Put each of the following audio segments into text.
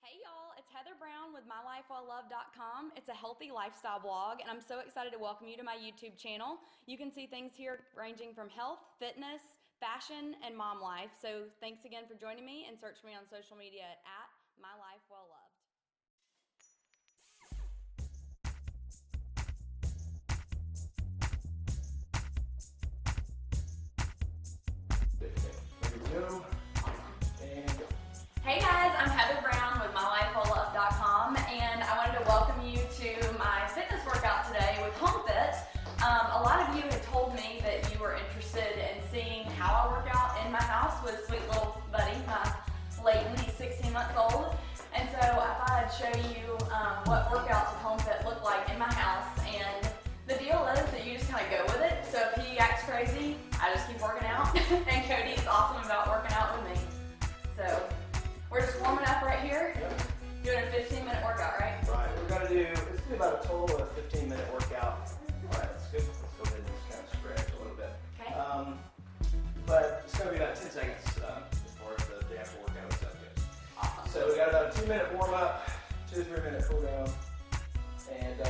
Hey y'all, it's Heather Brown with MyLifeWellLove.com. It's a healthy lifestyle blog, and I'm so excited to welcome you to my YouTube channel. You can see things here ranging from health, fitness, fashion, and mom life. So thanks again for joining me, and search me on social media at MyLifeWellLoved. Hey guys, I'm Heather Brown with MyLifeWellLove.com, and I wanted to welcome you to my fitness workout today with HomeFit. A lot of you had told me that you were interested in seeing how I work out in my house with sweet little buddy, my Leyton. He's 16 months old, and so I thought I'd show you what workouts with HomeFit look like in my house. And the deal is that you just kind of go with it. So if he acts crazy, I just keep working out, and Cody's awesome about working out with me. So we're just warming up right here. Yep. Doing a 15-minute workout, right? Right. We're going to do, it's going to be about a total of 15-minute workout. All right, that's good. Let's go ahead and just kind of stretch a little bit. Okay. But it's going to be about 10 seconds as far as the actual workout itself goes. Awesome. So we got about a 2-minute warm up, 2 to 3 minute cool down, and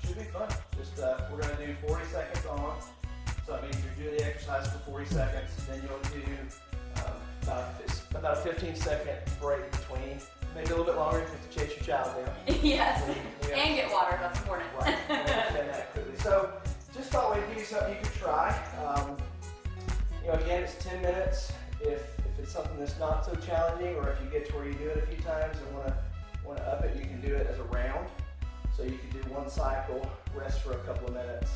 should be fun. Just we're going to do 40 seconds on. So that means you're doing the exercise for 40 seconds. Then you'll do about a 15-second break between. Maybe a little bit longer if you have to chase your child down. Yes. And get water, that's important. Right. I understand that quickly. So just thought we'd give you something you could try. Again, it's 10 minutes. If it's something that's not so challenging, or if you get to where you do it a few times and want to up it, you can do it as a round. So you can do one cycle, rest for a couple of minutes,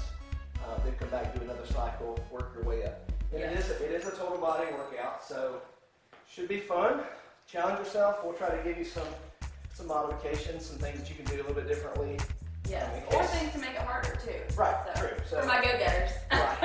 then come back and do another cycle, work your way up. And Yes. it is a total body workout, so should be fun. Challenge yourself. We'll try to give you some modifications, some things that you can do a little bit differently. Yes. Or things to make it harder too. Right, So, true. So, for my go-getters. Right.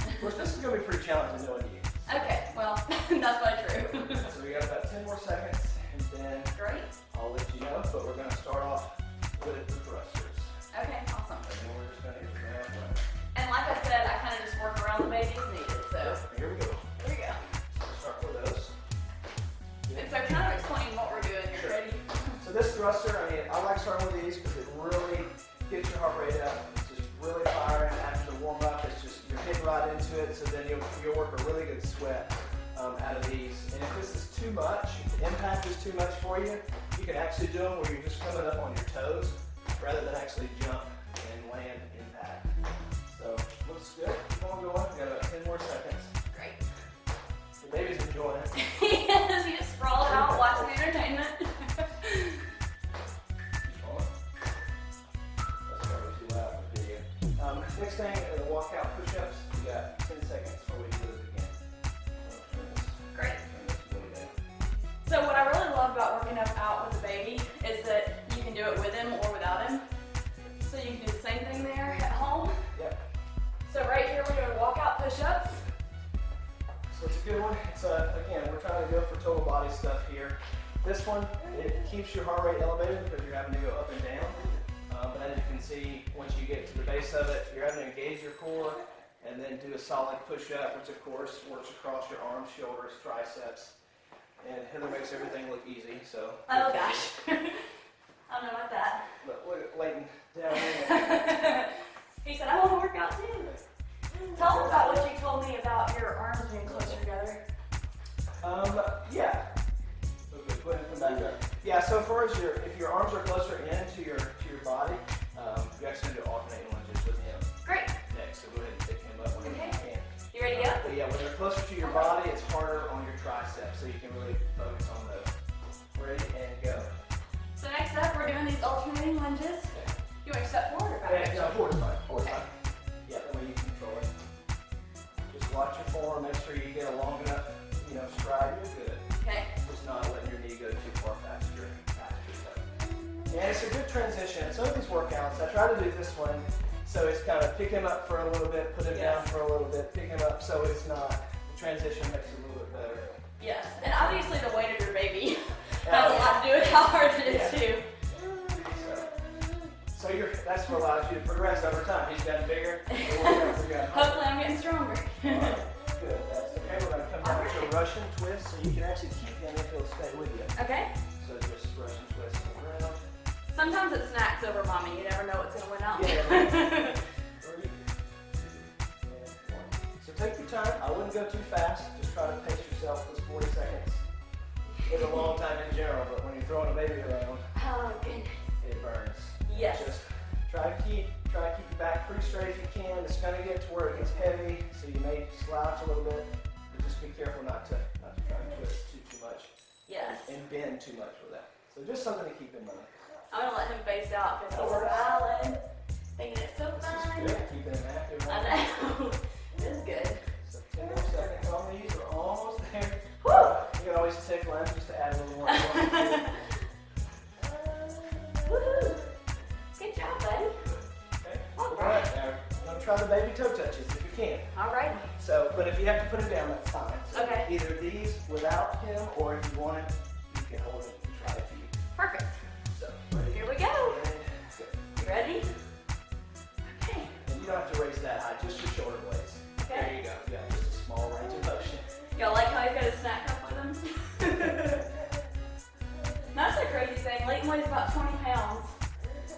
Of course, this is going to be pretty challenging knowing you. Okay, well, that's probably true. So we got about 10 more seconds, and then Great. I'll let you know, but we're going to start off with the thrusters. Okay, awesome. And then we're just going to hit the ground running. And like I said, I kind of just work around the baby as needed, so Here we go. here we go. We'll start with those. And so kind of explain what we're doing here, Sure. Cody. So this thruster, I like starting with these because it really gets your heart rate up. It's just really firing after the warm up. It's just, you're hitting right into it, so then you'll work a really good sweat out of these. And if this is too much, if the impact is too much for you, you can actually do them where you're just coming up on your toes rather than actually jump and land impact. So looks good. Keep on going. We got about 10 more seconds. Great. The baby's enjoying it. Yes, you just sprawl out, watching the entertainment. Next thing are the walkout push-ups. We got 10 seconds before we do this again. Great. So what I really love about working out with the baby is that you can do it with him or without him. So you can do the same thing there at home. Yep. So right here we're doing walkout push-ups. So it's a good one. It's again, we're trying to go for total body stuff here. This one, it keeps your heart rate elevated because you're having to go up and down. But as you can see, once you get to the base of it, you're having to engage your core and then do a solid push-up, which of course works across your arms, shoulders, triceps. And Heather makes everything look easy, so. Oh gosh. I don't know about that. Look at Leyton down there. He said, I want to work out too. Tell them about what you told me about your arms being closer together. Yeah. Okay, go ahead and come back up. Yeah, so as far as if your arms are closer into your body, you actually do alternating lunges with him. Great. Next, so go ahead and pick him up whenever you can. You ready to go? But yeah, when they're closer to your body, it's harder on your triceps, so you can really focus on those. Ready and go. So next up, we're doing these alternating lunges. You want to step forward or back? Yeah, no, forward is fine. Forward is fine. Yeah, that way you can control it. Just watch your form, make sure you get a long enough, stride. You're good. Okay. Just not letting your knee go too far past your toe. And it's a good transition. Some of these workouts, I try to do this one, so it's kind of pick him up for a little bit, put him down for a little bit, pick him up, so it's not, the transition makes it a little bit better. Yes, and obviously the weight of your baby has a lot to do with how hard it is too. So that's what allows you to progress over time. He's gotten bigger. Hopefully I'm getting stronger. Alright, good. That's okay. We're going to come down to a Russian twist, so you can actually keep him if he'll stay with you. Okay. So just Sometimes it snacks over mommy. You never know what's gonna win out. Yeah. 3, 2, and 1. So take your time. I wouldn't go too fast. Just try to pace yourself. Those 40 seconds is a long time in general, but when you're throwing a baby around, Oh goodness. it burns. Yes. Just try to keep your back pretty straight if you can. It's gonna get to where it gets heavy, so you may slouch a little bit. But just be careful not to try and twist too much. Yes. And bend too much with that. So just something to keep in mind. I'm gonna let him face out because he's smiling, thinking it's so fun. This is good. Keeping him active. I know. This is good. So 10 more seconds on these. We're almost there. Woo! You can always tickle him just to add a little more. Woohoo! Good job, buddy. Okay. All All right. Now, I'm gonna try the baby toe touches if you can. All right. So, but if you have to put him down, that's fine. So Okay. Either these without him, or if you want it, you can hold it and try it for you. Perfect. So, ready? Here we go. And go. You ready? Okay. And you don't have to raise that high, just your shoulder blades. Okay. There you go. Yeah, just a small range of motion. Y'all like how you got a snack cup with him? That's the crazy thing. Leyton weighs about 20 pounds,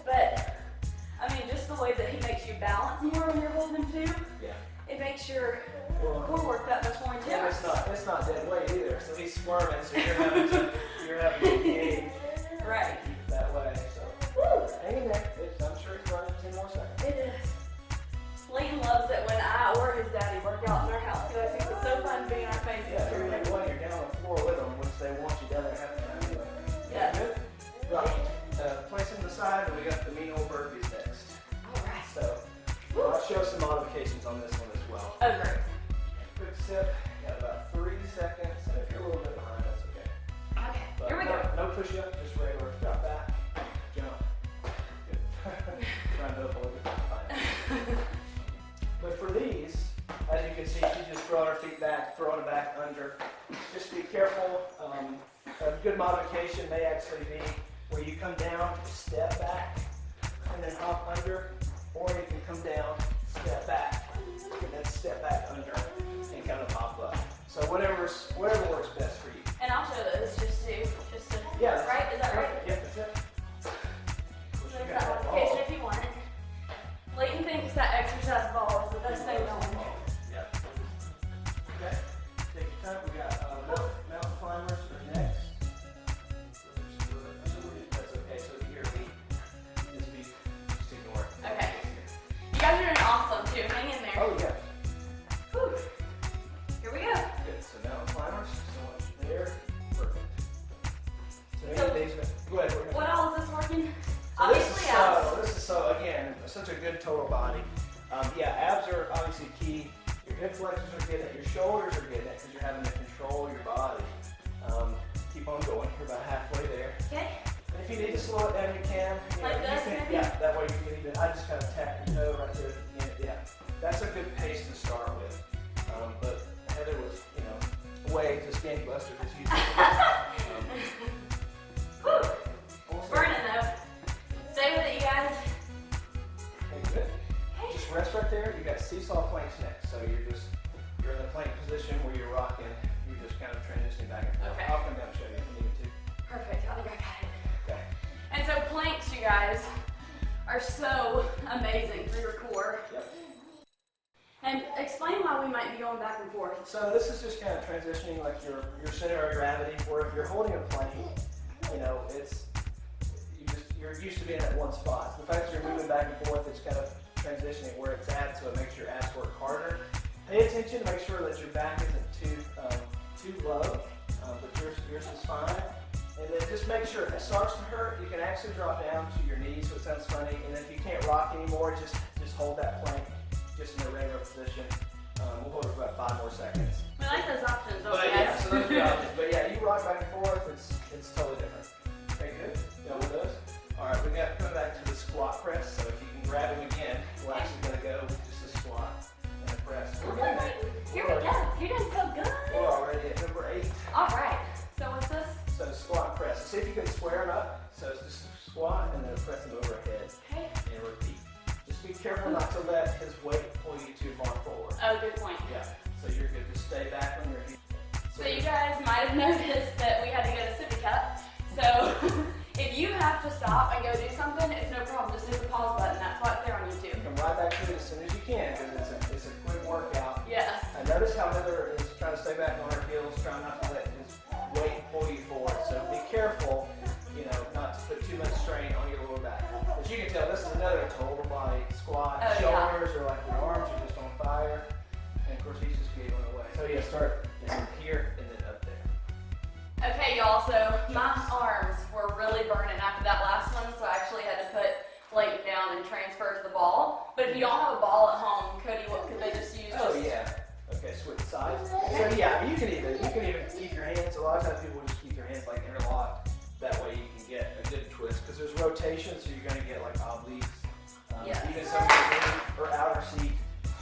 but I mean, just the way that he makes you balance more when you're holding him too, Yeah. it makes your Well, core work that much more and intense. it's not dead weight either. So he's squirming, so you're having to engage Right. that way. So Woo! hang in there. I'm sure it's running 10 more seconds. It is. Leyton loves it when I or his daddy work out in our house. He always thinks it's so fun being in our faces. Yeah, you're down on the floor with them, which they want you down there half the time anyway. Yeah. Good? Right. Place them to the side, and we got the mean old burpees next. All right. So I'll show some modifications on this one as well. Oh, great. Quick sip. Got about 3 seconds. And if you're a little bit behind, that's okay. Okay. But Here we go. no push up, just regular drop back, jump. Good. Trying to avoid it. Fine. But for these, as you can see, she just throwing her feet back, throwing it back under. Just be careful. A good modification may actually be where you come down, step back, and then hop under, or you can come down, step back, and then step back under, and kind of hop up. So whatever works best for you. And I'll show those just to Yeah. right? Is that right? Yeah, that's it. So it's that modification if you want it. Leyton thinks that exercise ball is the best thing going. Yeah. Okay. Take your time. We got mountain climbers are next. That's okay. So if you hear me, just ignore it. Okay. You guys are doing awesome too. Hang in there. Oh yeah. Whew. Here we go. Good. So mountain climbers. So much there. Perfect. So- Go ahead. What all is this working? So Obviously abs. This is so again such a good total body. Yeah, abs are obviously key. Your hip flexors are getting it. Your shoulders are getting it because you're having to control your body. Keep on going. You're about halfway there. Okay. And if you need to slow it down, you can. Like you this, can, maybe? yeah, that way you can even. I just kind of tap your toe right there. Yeah, that's a good pace to start with. But Heather was, way just gangbusters as usual. Whew. Almost Burning there. though. Stay with it, you guys. Okay, good. Just rest right there. You got seesaw planks next. So you're in the plank position where you're rocking. You're just kind of transitioning back and forth. Okay. I'll come down and show you if you need to. Perfect. I think I got it. Okay. And so planks, you guys, are so amazing for your core. Yep. And explain why we might be going back and forth. So this is just kind of transitioning like your center of gravity, where if you're holding a plank, you're used to being at one spot. So the fact that you're moving back and forth, it's kind of transitioning where it's at, so it makes your abs work harder. Pay attention to make sure that your back isn't too low, but yours is fine. And then just make sure if it starts to hurt, you can actually drop down to your knees, so it sounds funny. And if you can't rock anymore, just hold that plank just in a regular position. We'll hold it for about 5 more seconds. We like those options, don't we, Yeah, guys? so those are the options. But yeah, you rock back and forth, it's totally different. Okay, good. Done with those? All right, we got to come back to the squat press. So if you can grab him again, we're actually going to go with just a squat and a press. We're getting there. Here we go. You're doing so good. We're already at number 8. All right. So what's this? So squat press. See if you can square it up. So it's just squat and then press it overhead Okay. and repeat. Just be careful not to let his weight pull you too far forward. Oh, good point. Yeah. So you're good. Just stay back on your feet. So you guys might have noticed that we had to go to sippy cup. So if you have to stop and go do something, stay back on our heels, try not to let his weight pull you forward. So be careful, not to put too much strain on your lower back. As you can tell, this is another total body squat. Shoulders are like your arms are just on fire. And of course, he's just giggling away. So yeah, start here and then up there. Okay, y'all, so my arms were really burning after that last one, so I actually had to put Leyton down and transfer to the ball. But if you don't have a ball at home, Cody, what could they just use? Oh yeah. Okay, switch sides. So yeah, you can even keep your hands. A lot of times people just keep their hands like interlocked. That way you can get a good twist because there's rotation, so you're going to get like obliques. Even some or outer seat.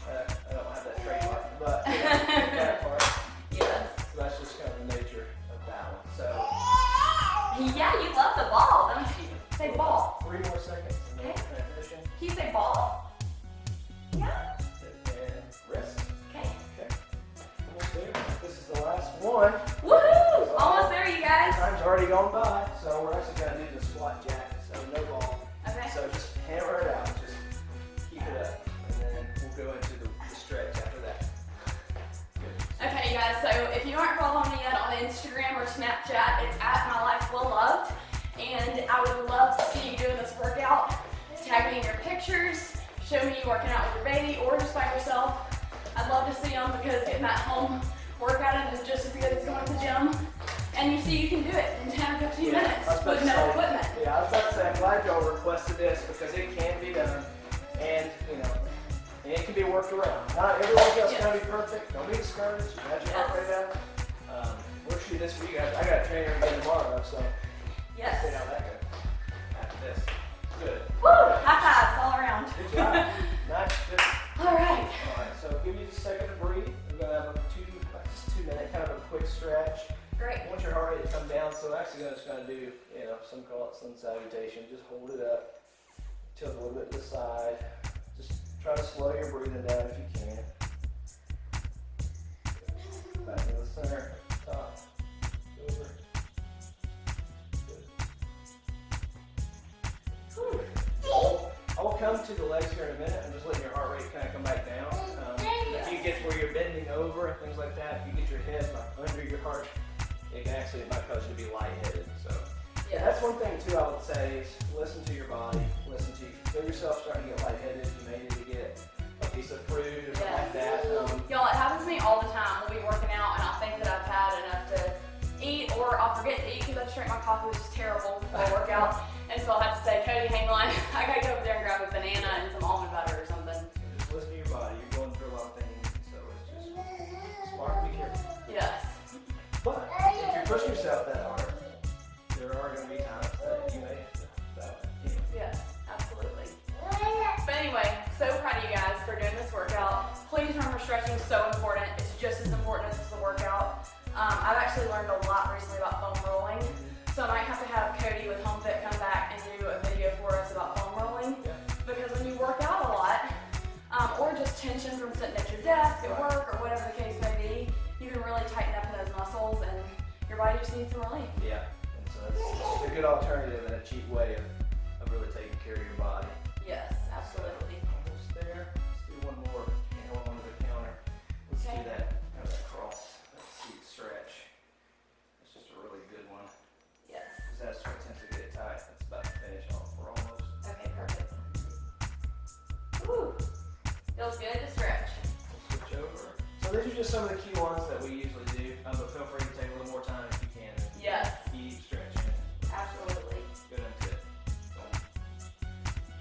I don't have that trademark, but that part. Yes. So that's just kind of the nature of that one. So yeah, you love the ball, don't you? Say ball. 3 more seconds and then transition. Can you say ball? Yeah. And rest. Okay. Almost there. This is the last one. Woohoo! Almost there, you guys. Time's already gone by, so we're actually going to do the squat jack. So no ball. Okay. So just hammer it out. Just keep it up. And then we'll go into the stretch after that. Good. Okay, you guys, so if you aren't following me yet on Instagram or Snapchat, it's at MyLifeWellLoved. And I would love to see you doing this workout. Tag me in your pictures, show me you working out with your baby or just by yourself. I'd love to see them because getting that home workout in is just as good as going to the gym. And you see you can do it in 10 or 15 minutes with no equipment. Yeah, I was about to say, I'm glad y'all requested this because it can be done. And, and it can be worked around. Not every workout's going to be perfect. Don't be discouraged. You have your heart rate up. We'll shoot this for you guys. I got a trainer again tomorrow, so yes. See how that goes after this. Good. Woo! High fives all around. Good job. Nice. Good. All right. All right. So give you a second to breathe. We're gonna have just 2 minute, kind of a quick stretch. Great. I want your heart rate to come down. So actually, just gonna do, some call it sun salutation. Just hold it up, tilt a little bit to the side. Just try to slow your breathing down if you can. Back to the center, top, over. I'll come to the legs here in a minute. I'm just letting your heart rate kind of come back down. If you get where you're bending over and things like that, if you get your head like under your heart, it might cause you to be lightheaded. So that's one thing too I would say is listen to your body. Listen to you. Feel yourself starting to get lightheaded. You may need to get a piece of fruit or something like that. Y'all, it happens to me all the time. We'll be working out and I'll think that I've had enough to eat or I'll forget to eat because I just drank my coffee, which is terrible before I work out. And so I'll have to say, Cody, hang on. I gotta go over there and grab a banana and some almond butter or something. Just listen to your body. You're going through a lot of things, so it's just smart to be careful. Yes. But if you're pushing yourself that hard, there are going to be times that you may Yes, absolutely. But anyway, so proud of you guys for doing this workout. Please remember stretching is so important. It's just as important as the workout. I've actually learned a lot recently about foam rolling. So I might have to have Cody with HomeFit come back and do a video for us about foam rolling. Yeah. Because when you work out a lot, or just tension from sitting at your desk at work or whatever the case may be, you can really tighten up in those muscles and your body just needs some relief. Yeah, and so it's a good alternative and a cheap way of really taking care of your body. Yes, absolutely. Almost there. Let's do one more. One under the counter. Let's do that. Have that cross, that seat stretch. It's just a really good one. Yes. Because that's what tends to get it tight. That's about to finish off. We're almost. Okay, perfect. Woo! Feels good to stretch. We'll switch over. So these are just some of the key ones that we usually do. But feel free to take a little more time if you can. Yes. Keep stretching. Absolutely. Good into it.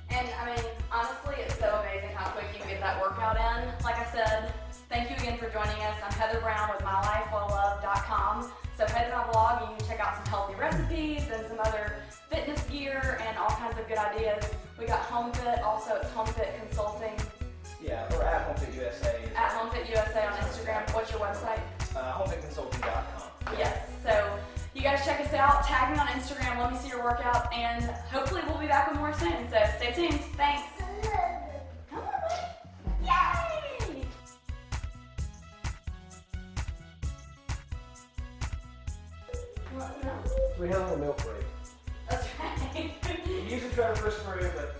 And I mean, honestly, it's so amazing how quick you can get that workout in. Like I said, thank you again for joining us. I'm Heather Brown with MyLifeWellLoved.com. So head to my blog and you can check out some healthy recipes and some other fitness gear and all kinds of good ideas. We got HomeFit, also it's HomeFit Consulting. Yeah, we're at HomeFit USA. At HomeFit USA on Instagram. What's your website? HomeFitConsulting.com. Yes, so you guys check us out, tag me on Instagram, let me see your workouts, and hopefully we'll be back with more soon. So stay tuned. Thanks. Come on. Yay! You want some milk? We have a milk break. That's right. We usually try to push through, but